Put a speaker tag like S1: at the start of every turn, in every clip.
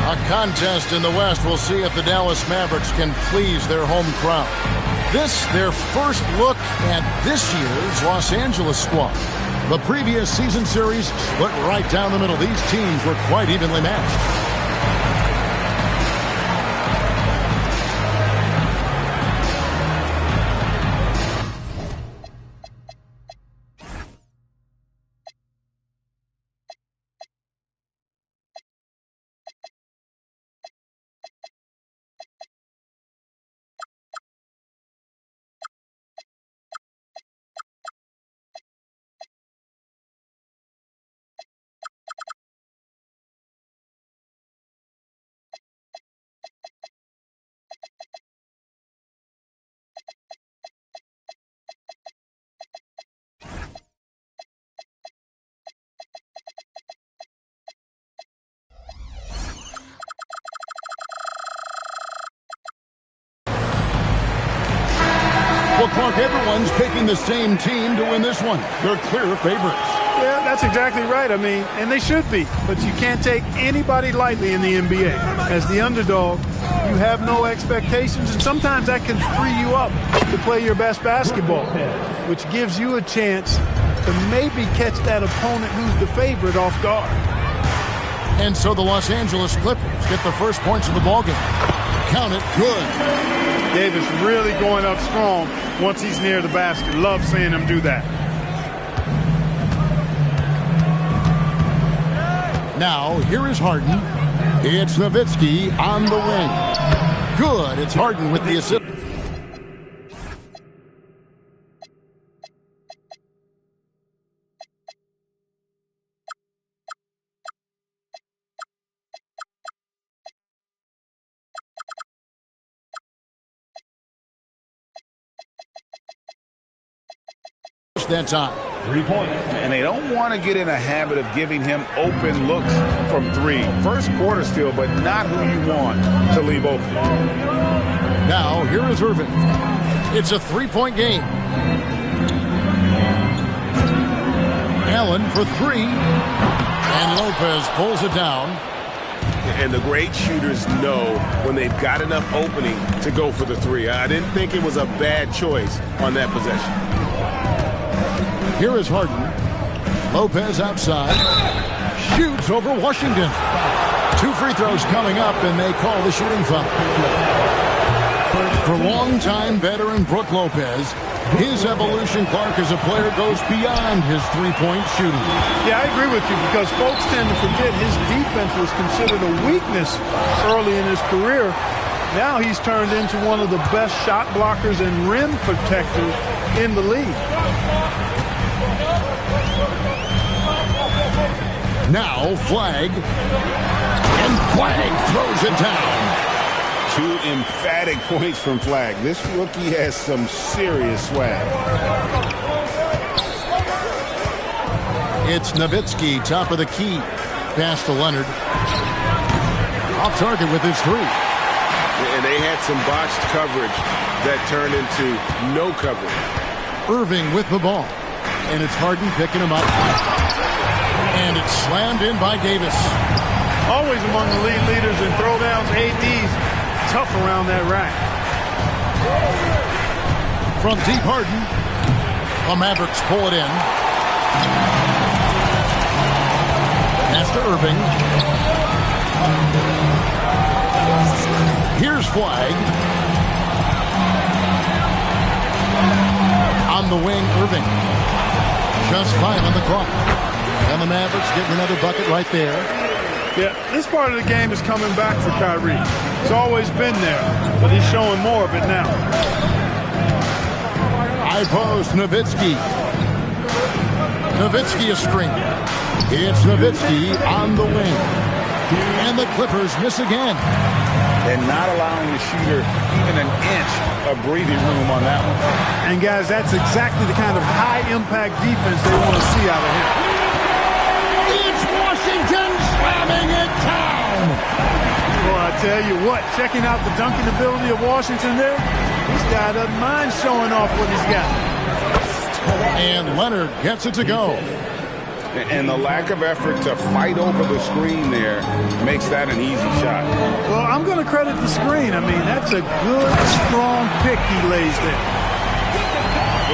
S1: A contest in the West. We'll see if the Dallas Mavericks can please their home crowd. This, their first look at this year's Los Angeles squad. The previous season series split right down the middle. These teams were quite evenly matched. Well, Clark, everyone's picking the same team to win this one. They're clear favorites.
S2: Yeah, that's exactly right. I mean, and they should be. But you can't take anybody lightly in the NBA. As the underdog, you have no expectations, and sometimes that can free you up to play your best basketball, which gives you a chance to maybe catch that opponent who's the favorite off guard.
S1: And so the Los Angeles Clippers get the first points of the ballgame. Count it, good.
S2: Davis really going up strong once he's near the basket. Love seeing him do that.
S1: Now, here is Harden. It's Nowitzki on the wing. Good. It's Harden with the assist. That time.
S3: 3 points. And they don't want to get in a habit of giving him open looks from three. First quarter still, but not who you want to leave open.
S1: Now, here is Irving. It's a three-point game. Allen for three. And Lopez pulls it down.
S4: And the great shooters know when they've got enough opening to go for the three. I didn't think it was a bad choice on that possession.
S1: Here is Harden. Lopez outside. Shoots over Washington. 2 free throws coming up, and they call the shooting foul. For longtime veteran Brook Lopez, his evolution, Clark, as a player goes beyond his three-point shooting.
S2: Yeah, I agree with you, because folks tend to forget his defense was considered a weakness early in his career. Now he's turned into one of the best shot blockers and rim protectors in the league.
S1: Now Flag, and Flag throws it down.
S4: 2 emphatic points from Flag. This rookie has some serious swag.
S1: It's Nowitzki, top of the key. Pass to Leonard. Off target with his three.
S4: And they had some botched coverage that turned into no coverage.
S1: Irving with the ball. And it's Harden picking him up. And it's slammed in by Davis.
S2: Always among the league leaders in throwdowns, ADs, tough around that rack.
S1: From deep, Harden. The Mavericks pull it in. Pass to Irving. Here's Flag. On the wing, Irving. Just 5 on the clock. And the Mavericks getting another bucket right there.
S2: Yeah, this part of the game is coming back for Kyrie. It's always been there, but he's showing more of it now.
S1: High post, Nowitzki. Nowitzki a screen. It's Nowitzki on the wing. And the Clippers miss again.
S3: And not allowing the shooter even an inch of breathing room on that one.
S2: And guys, that's exactly the kind of high-impact defense they want to see out of him.
S1: It's Washington slamming it down.
S2: Well, I tell you what, checking out the dunking ability of Washington there, this guy doesn't mind showing off what he's got.
S1: And Leonard gets it to go.
S3: And the lack of effort to fight over the screen there makes that an easy shot.
S2: Well, I'm going to credit the screen. I mean, that's a good, strong pick he lays there.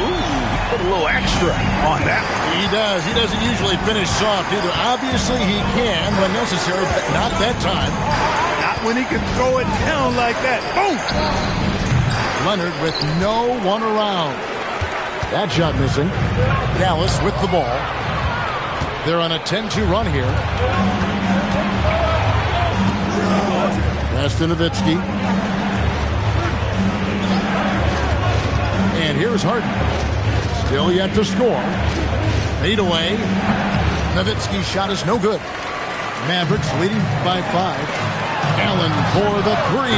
S3: Ooh, put a little extra on that one.
S1: He does. He doesn't usually finish soft either. Obviously, he can when necessary, but not that time.
S2: Not when he can throw it down like that. Boom!
S1: Leonard with no one around. That shot missing. Dallas with the ball. They're on a 10-2 run here. Pass to Nowitzki. And here's Harden. Still yet to score. Fade away. Nowitzki's shot is no good. Mavericks leading by 5. Allen for the 3.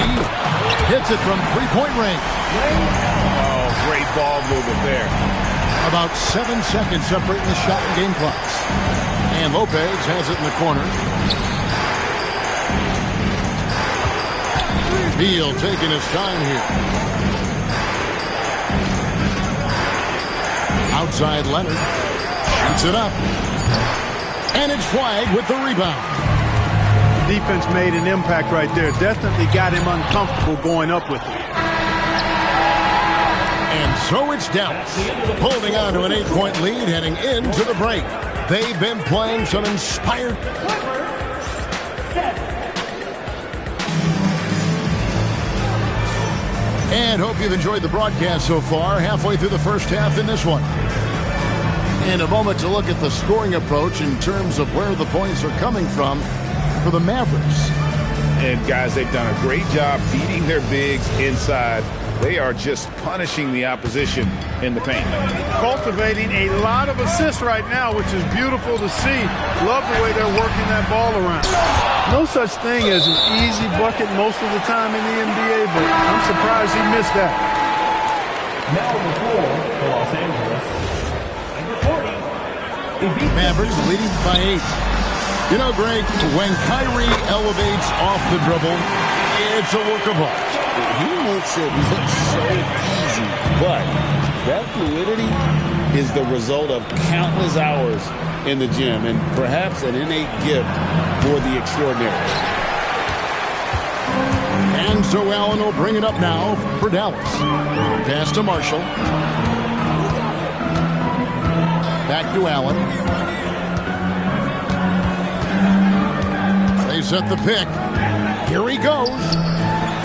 S1: Hits it from three-point range.
S3: Oh, great ball movement there.
S1: About 7 seconds separating the shot and game clocks. And Lopez has it in the corner. Beal taking his time here. Outside Leonard. Shoots it up. And it's flagged with the rebound.
S2: Defense made an impact right there. Definitely got him uncomfortable going up with it.
S1: And so it's Dallas, holding on to an 8-point lead heading into the break. They've been playing some inspired... And hope you've enjoyed the broadcast so far. Halfway through the first half in this one. In a moment to look at the scoring approach in terms of where the points are coming from for the Mavericks.
S3: And guys, they've done a great job feeding their bigs inside. They are just punishing the opposition in the paint.
S2: Cultivating a lot of assists right now, which is beautiful to see. Love the way they're working that ball around. No such thing as an easy bucket most of the time in the NBA, but I'm surprised he missed that.
S5: Now on the floor for Los Angeles, number 40.
S1: Mavericks leading by 8. You know, Greg, when Kyrie elevates off the dribble, it's a work of art.
S3: He makes it look so easy, but that fluidity is the result of countless hours in the gym and perhaps an innate gift for the extraordinary.
S1: And so Allen will bring it up now for Dallas. Pass to Marshall. Back to Allen. They set the pick. Here he goes.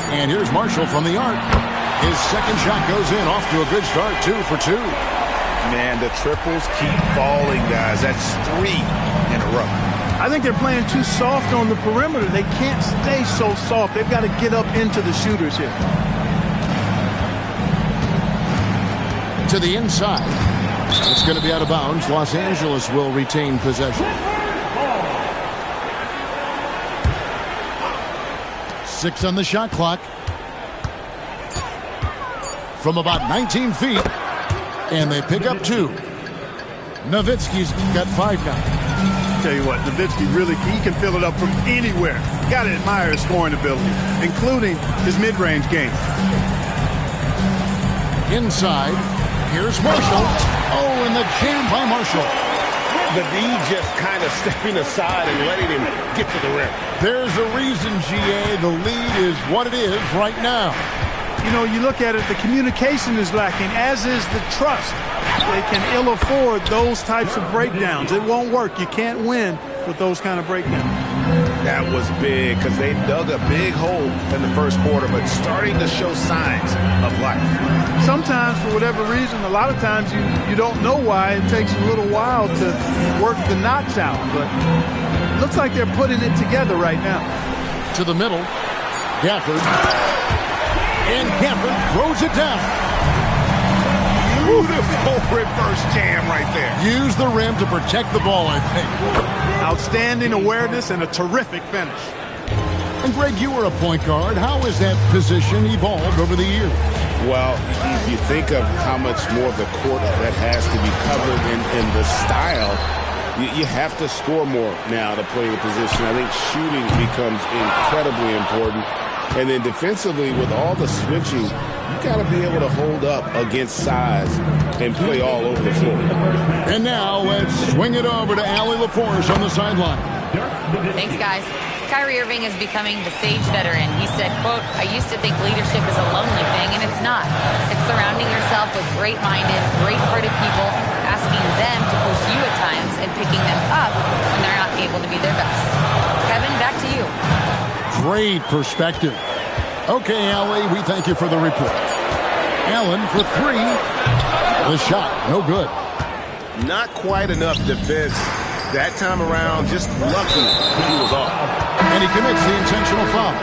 S1: And here's Marshall from the arc. His second shot goes in, off to a good start, 2 for 2.
S3: Man, the triples keep falling, guys. That's 3 in a row.
S2: I think they're playing too soft on the perimeter. They can't stay so soft. They've got to get up into the shooters here.
S1: To the inside. It's going to be out of bounds. Los Angeles will retain possession. 6 on the shot clock. From about 19 feet. And they pick up 2. Nowitzki's got 5 now.
S2: Tell you what, Nowitzki really, he can fill it up from anywhere. Got to admire his scoring ability, including his mid-range game.
S1: Inside, here's Marshall. Oh, and the jam by Marshall.
S3: The D just kind of stepping aside and letting him get to the rim.
S1: There's a reason, GA, the lead is what it is right now.
S2: You know, you look at it, the communication is lacking, as is the trust. They can ill afford those types of breakdowns. It won't work. You can't win with those kind of breakdowns.
S3: That was big because they dug a big hole in the first quarter, but starting to show signs of life.
S2: Sometimes, for whatever reason, a lot of times you don't know why. It takes a little while to work the knots out, but it looks like they're putting it together right now.
S1: To the middle, Gafford. And Gafford throws it down.
S3: Beautiful reverse jam right there.
S1: Use the rim to protect the ball, I think.
S2: Outstanding awareness and a terrific finish.
S1: And Greg, you were a point guard. How has that position evolved over the years?
S3: Well, if you think of how much more of the court that has to be covered in the style, you have to score more now to play the position. I think shooting becomes incredibly important. And then defensively, with all the switching you got to be able to hold up against size and play all over the floor.
S1: And now let's swing it over to Allie LaForce on the sideline.
S6: Thanks, guys. Kyrie Irving is becoming the sage veteran. He said, quote, "I used to think leadership is a lonely thing, and it's not. It's surrounding yourself with great-minded, great-hearted people, asking them to push you at times and picking them up when they're not able to be their best." Kevin, back to you.
S1: Great perspective. Okay, Allie, we thank you for the report. Allen for three. The shot, no good.
S4: Not quite enough defense that time around. Just lucky he was off.
S1: And he commits the intentional foul.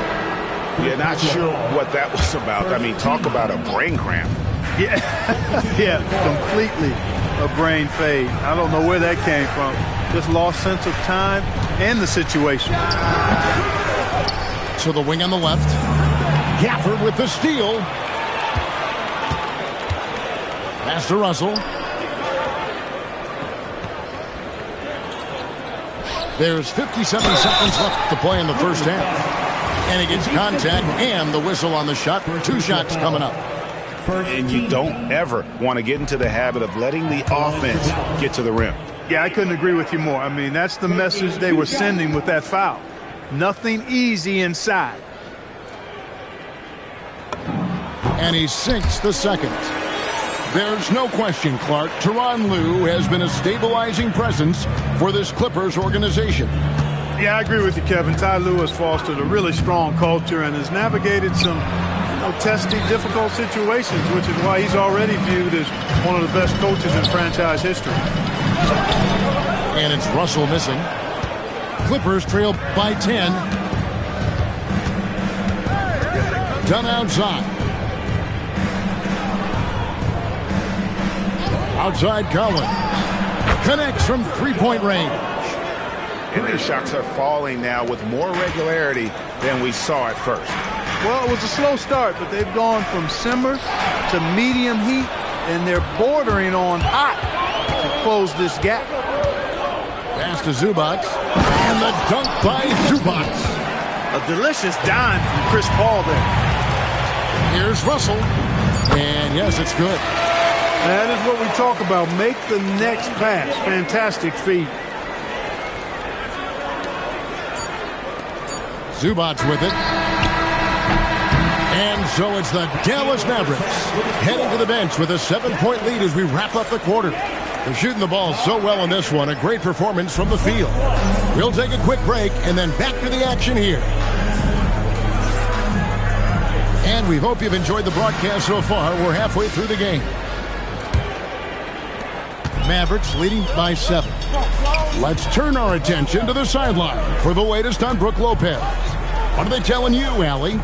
S4: Yeah, not sure what that was about. I mean, talk about a brain cramp.
S2: Yeah, yeah, completely a brain fade. I don't know where that came from. Just lost sense of time and the situation.
S1: To the wing on the left. Gafford with the steal. Pass to Russell. There's 57 seconds left to play in the first half. And he gets contact and the whistle on the shot. 2 shots coming up.
S4: And you don't ever want to get into the habit of letting the offense get to the rim.
S2: Yeah, I couldn't agree with you more. I mean, that's the message they were sending with that foul. Nothing easy inside.
S1: And he sinks the second. There's no question, Clark, Tyronn Lue has been a stabilizing presence for this Clippers organization.
S2: Yeah, I agree with you, Kevin. Ty Lue has fostered a really strong culture and has navigated some testy, difficult situations, which is why he's already viewed as one of the best coaches in franchise history.
S1: And it's Russell missing. Clippers trail by 10. Done outside. Outside Collins. Connects from three-point range.
S4: And their shots are falling now with more regularity than we saw at first.
S2: Well, it was a slow start, but they've gone from simmer to medium heat, and they're bordering on hot to close this gap.
S1: Pass to Zubac. And the dunk by Zubac.
S2: A delicious dime from Chris Paul there.
S1: Here's Russell. And yes, it's good.
S2: That is what we talk about. Make the next pass. Fantastic feed.
S1: Zubac with it. And so it's the Dallas Mavericks heading to the bench with a 7-point lead as we wrap up the quarter. They're shooting the ball so well in this one. A great performance from the field. We'll take a quick break and then back to the action here. And we hope you've enjoyed the broadcast so far. We're halfway through the game. Mavericks leading by 7. Let's turn our attention to the sideline for the latest on Brook Lopez. What are they telling you, Allie?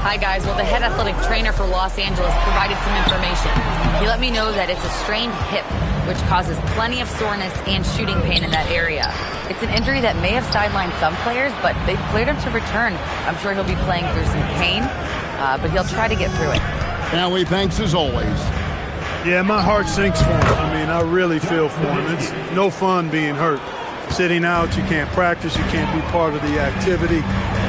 S6: Hi, guys. Well, the head athletic trainer for Los Angeles provided some information. He let me know that it's a strained hip, which causes plenty of soreness and shooting pain in that area. It's an injury that may have sidelined some players, but they've cleared him to return. I'm sure he'll be playing through some pain, but he'll try to get through it.
S1: Allie, thanks as always.
S2: Yeah, my heart sinks for him. I mean, I really feel for him. It's no fun being hurt. Sitting out, you can't practice, you can't be part of the activity,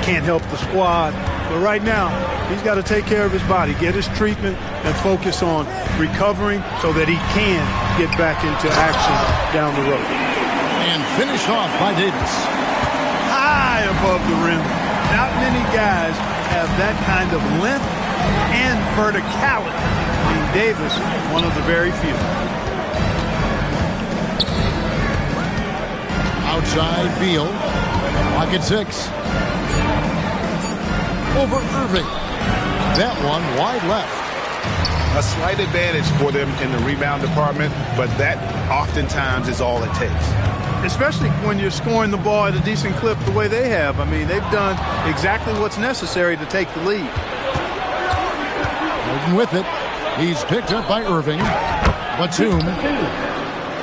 S2: can't help the squad. But right now, he's got to take care of his body, get his treatment, and focus on recovering so that he can get back into action down the road.
S1: And finished off by Davis.
S2: High above the rim. Not many guys have that kind of length and verticality. I mean, Davis, one of the very few.
S1: Outside Beal. Pocket 6. Over Irving. That one wide left.
S4: A slight advantage for them in the rebound department, but that oftentimes is all it takes.
S2: Especially when you're scoring the ball at a decent clip the way they have. I mean, they've done exactly what's necessary to take the lead.
S1: Irving with it. He's picked up by Irving. Batum.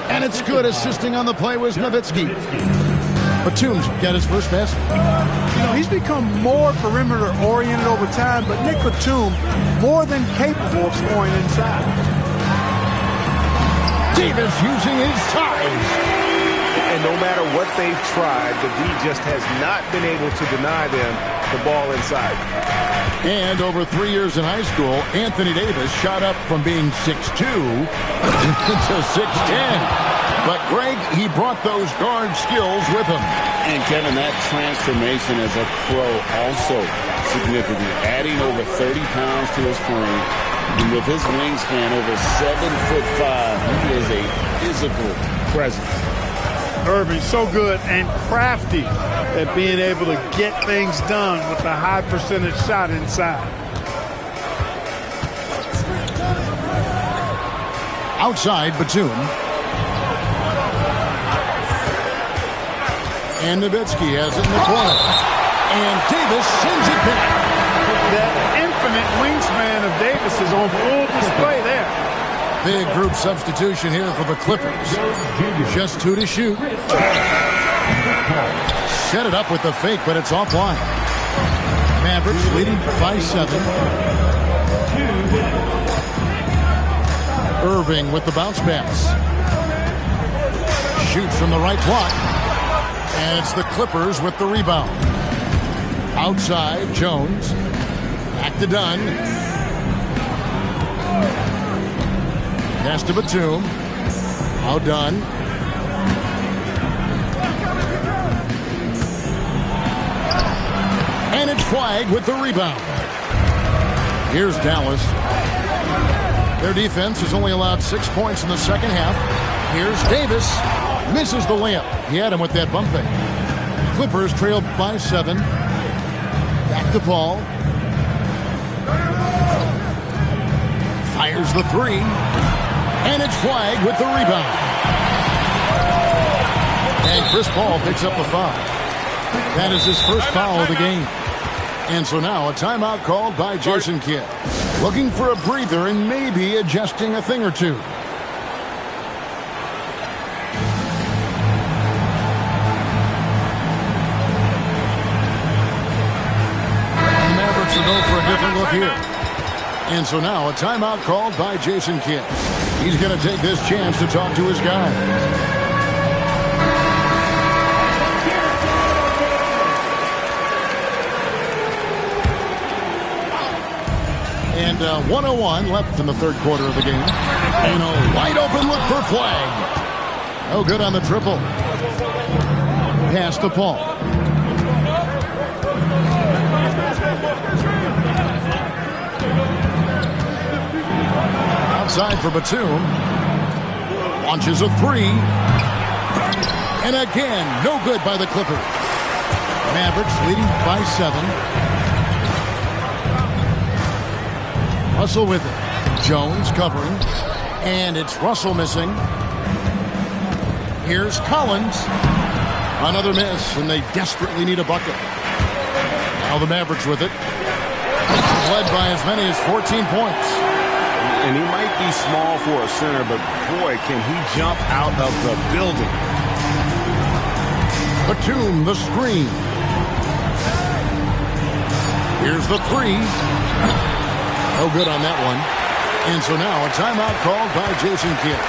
S1: And it's good. Assisting on the play was Nowitzki. Batum's got his first basket.
S2: You know, he's become more perimeter-oriented over time, but Nick Batum more than capable of scoring inside.
S1: Davis using his size.
S4: And no matter what they've tried, the D just has not been able to deny them the ball inside.
S1: And over 3 years in high school, Anthony Davis shot up from being 6'2" to 6'10". But, Greg, he brought those guard skills with him.
S3: And, Kevin, that transformation as a pro also significant. Adding over 30 pounds to his frame. And with his wingspan over 7'5", he is a physical presence.
S2: Irving, so good and crafty at being able to get things done with a high percentage shot inside.
S1: Outside, Batum. And Nowitzki has it in the corner. And Davis sends it back.
S2: That infinite wingspan of Davis is on full display there.
S1: Big group substitution here for the Clippers. Just 2 to shoot. Set it up with the fake, but it's offline. Mavericks leading by 7. Irving with the bounce pass. Shoots from the right block. And it's the Clippers with the rebound. Outside, Jones. Back to Dunn. Pass to Batum. Now Dunn. And it's flagged with the rebound. Here's Dallas. Their defense has only allowed 6 points in the second half. Here's Davis. Misses the layup. He had him with that bump fake. Clippers trailed by 7. Back to Paul. Fires the 3. And it's flagged with the rebound. And Chris Paul picks up the foul. That is his first foul of the game. And so now a timeout called by Jason Kidd. Looking for a breather and maybe adjusting a thing or two. The Mavericks will go for a different look here. And so now a timeout called by Jason Kidd. He's going to take this chance to talk to his guys. And 1:01 left in the third quarter of the game. And a wide open look for flag. No good on the triple. Pass to Paul. Outside for Batum. Launches a 3. And again, no good by the Clippers. Mavericks leading by 7. Russell with it. Jones covering. And it's Russell missing. Here's Collins. Another miss, and they desperately need a bucket. Now the Mavericks with it. Led by as many as 14 points.
S4: And he might be small for a center, but boy, can he jump out of the building.
S1: Batum, the screen. Here's the 3. No good on that one. And so now a timeout called by Jason Kidd.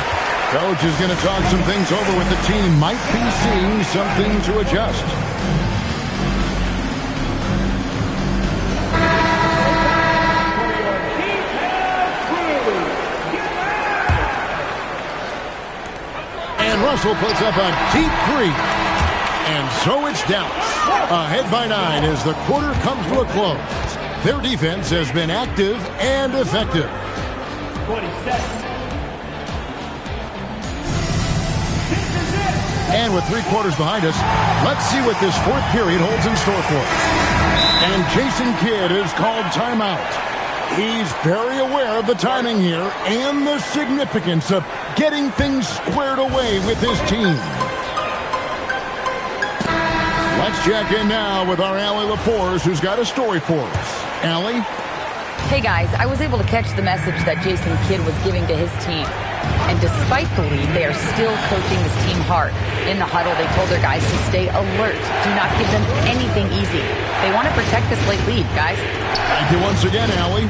S1: Coach is going to talk some things over with the team. Might be seeing something to adjust. And Russell puts up a deep 3. And so it's Dallas. Ahead by 9 as the quarter comes to a close. Their defense has been active and effective.
S5: 27.
S1: And with 3 quarters behind us, let's see what this fourth period holds in store for us. And Jason Kidd is called timeout. He's very aware of the timing here and the significance of getting things squared away with his team. Let's check in now with our Allie LaForce, who's got a story for us. Allie?
S6: Hey guys, I was able to catch the message that Jason Kidd was giving to his team. And despite the lead, they are still coaching this team hard. In the huddle, they told their guys to stay alert. Do not give them anything easy. They want to protect this late lead, guys.
S1: Thank you once again, Allie.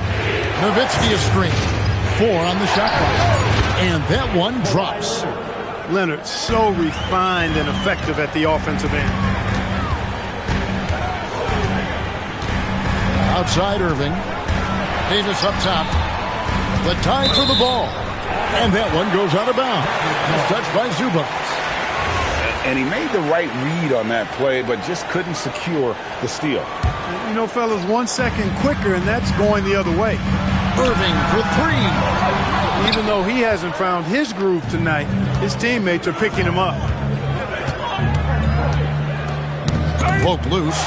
S1: Nowitzki a screen. 4 on the shot clock. And that one drops.
S2: Leonard, so refined and effective at the offensive end.
S1: Outside Irving. Davis up top. The time for the ball. And that one goes out of bounds. Touched by Zubac.
S3: And he made the right read on that play, but just couldn't secure the steal.
S2: You know, fellas, 1 second quicker, and that's going the other way.
S1: Irving for three.
S2: Even though he hasn't found his groove tonight, his teammates are picking him up.
S1: Poke loose.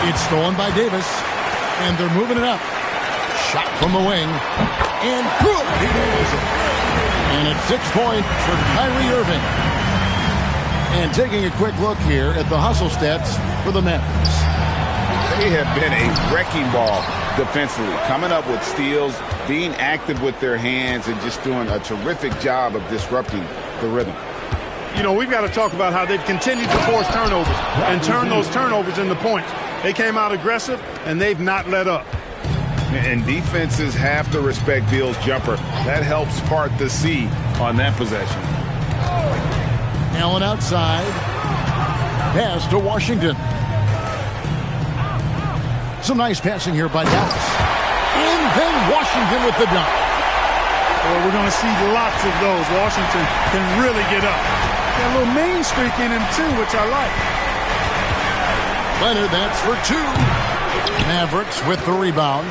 S1: It's stolen by Davis. And they're moving it up. Shot from the wing. And good. He nails it. And it's 6 points for Kyrie Irving. And taking a quick look here at the hustle stats for the Mavericks.
S3: They have been a wrecking ball defensively, coming up with steals, being active with their hands, and just doing a terrific job of disrupting the rhythm.
S2: You know, we've got to talk about how they've continued to force turnovers and turn those turnovers into points. They came out aggressive, and they've not let up.
S3: And defenses have to respect Beal's jumper. That helps part the sea on that possession.
S1: Allen outside. Pass to Washington. Some nice passing here by Dallas. And then Washington with the dunk.
S2: Well, we're going to see lots of those. Washington can really get up. Got a little main streak in him, too, which I like.
S1: Leonard, that's for two. Mavericks with the rebound.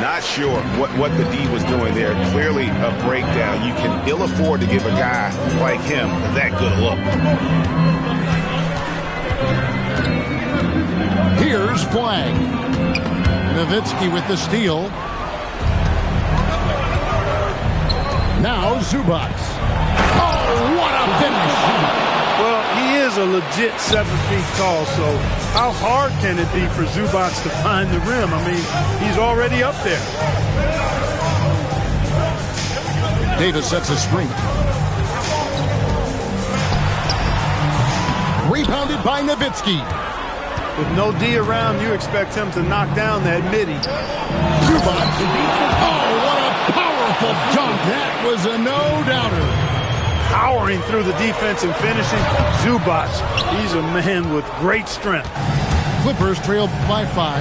S3: Not sure what the D was doing there. Clearly a breakdown. You can ill afford to give a guy like him that good a look.
S1: Here's Flag. Nowitzki with the steal. Now Zubac. Oh, what a finish!
S2: Well, he is a legit 7 feet tall, so how hard can it be for Zubac to find the rim? I mean, he's already up there.
S1: Davis sets a screen. Rebounded by Nowitzki.
S2: With no D around, you expect him to knock down that midi.
S1: Zubac. Oh, what a powerful dunk. That was a no-doubter.
S2: Powering through the defense and finishing. Zubac, he's a man with great strength.
S1: Clippers trail by 5.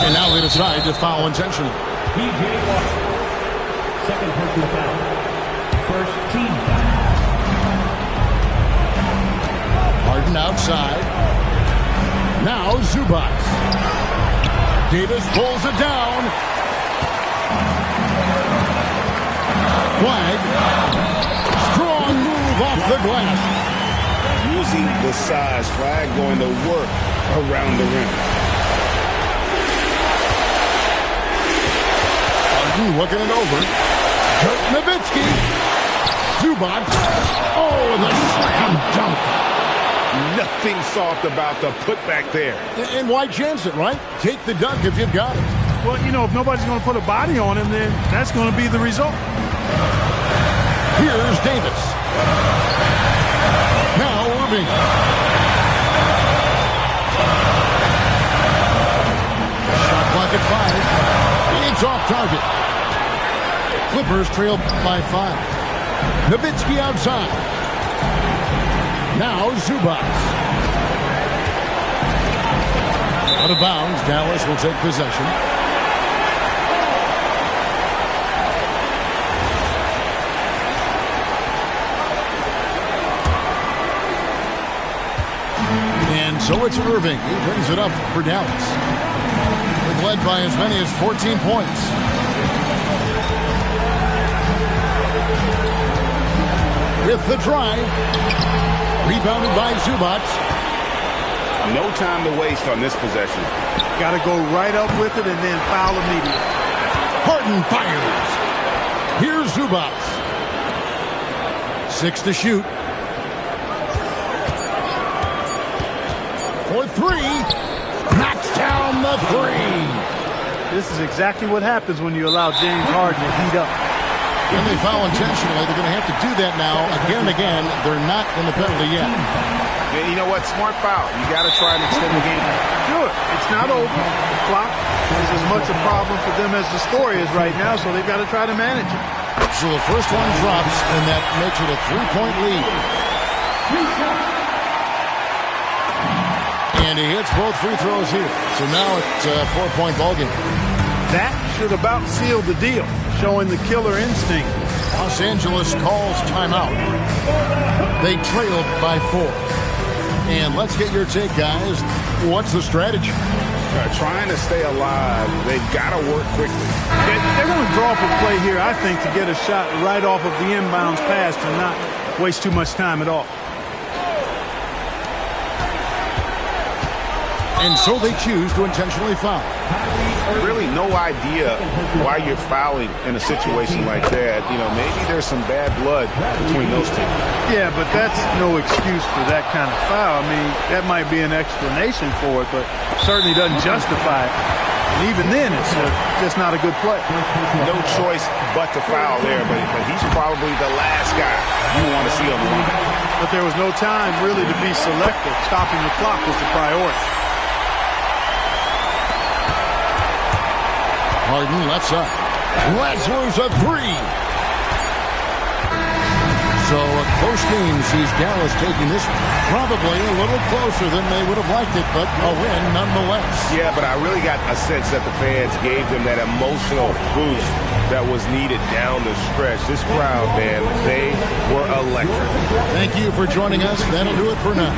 S1: And now they decide to foul intentionally.
S5: P.J. Walker. Second personal foul. First team foul.
S1: Harden outside. Now Zubac. Davis pulls it down. Flag. Strong move off the glass.
S3: Using the size. Flag going to work around the rim.
S1: Harden looking it over. Dirk Nowitzki. Zubac. Oh, the slam dunk.
S3: Nothing soft about the putback there.
S1: And why chance it, right? Take the dunk if you've got it.
S2: Well, you know, if nobody's going to put a body on him, then that's going to be the result.
S1: Here's Davis. Now Irving. Shot clock at 5. It's off target. Clippers trail by 5. Nowitzki outside. Now Zubac. Out of bounds. Dallas will take possession. So it's Irving. He brings it up for Dallas. They've led by as many as 14 points. With the drive. Rebounded by Zubac.
S3: No time to waste on this possession.
S2: Got to go right up with it and then foul immediately.
S1: Harden fires. Here's Zubac. 6 to shoot. For 3, knocks down the 3.
S2: This is exactly what happens when you allow James Harden to heat up.
S1: And they foul intentionally. They're going to have to do that now again and again. They're not in the penalty yet.
S3: And you know what? Smart foul. You got to try and extend the game.
S2: Sure, it's not over. The clock is as much a problem for them as the score is right now, so they've got to try to manage it.
S1: So the first one drops, and that makes it a 3-point lead. And he hits both free throws here. So now it's a 4-point ballgame.
S2: That should about seal the deal, showing the killer instinct.
S1: Los Angeles calls timeout. They trailed by 4. And let's get your take, guys. What's the strategy?
S4: Trying to stay alive. They've got to work quickly.
S2: They're going to draw up a play here, I think, to get a shot right off of the inbounds pass and not waste too much time at all.
S1: And so they choose to intentionally foul.
S4: Really no idea why you're fouling in a situation like that. You know, maybe there's some bad blood between those two.
S2: Yeah, but that's no excuse for that kind of foul. I mean, that might be an explanation for it, but certainly doesn't justify it. And even then, it's just not a good play.
S4: No choice but to foul there, but he's probably the last guy you want to see on the line.
S2: But there was no time really to be selective. Stopping the clock was the priority.
S1: Harden left side. Lazarus a 3. So a close game sees Dallas taking this probably a little closer than they would have liked it, but a win nonetheless.
S4: Yeah, but I really got a sense that the fans gave them that emotional boost that was needed down the stretch. This crowd, man, they were electric.
S1: Thank you for joining us. That'll do it for now.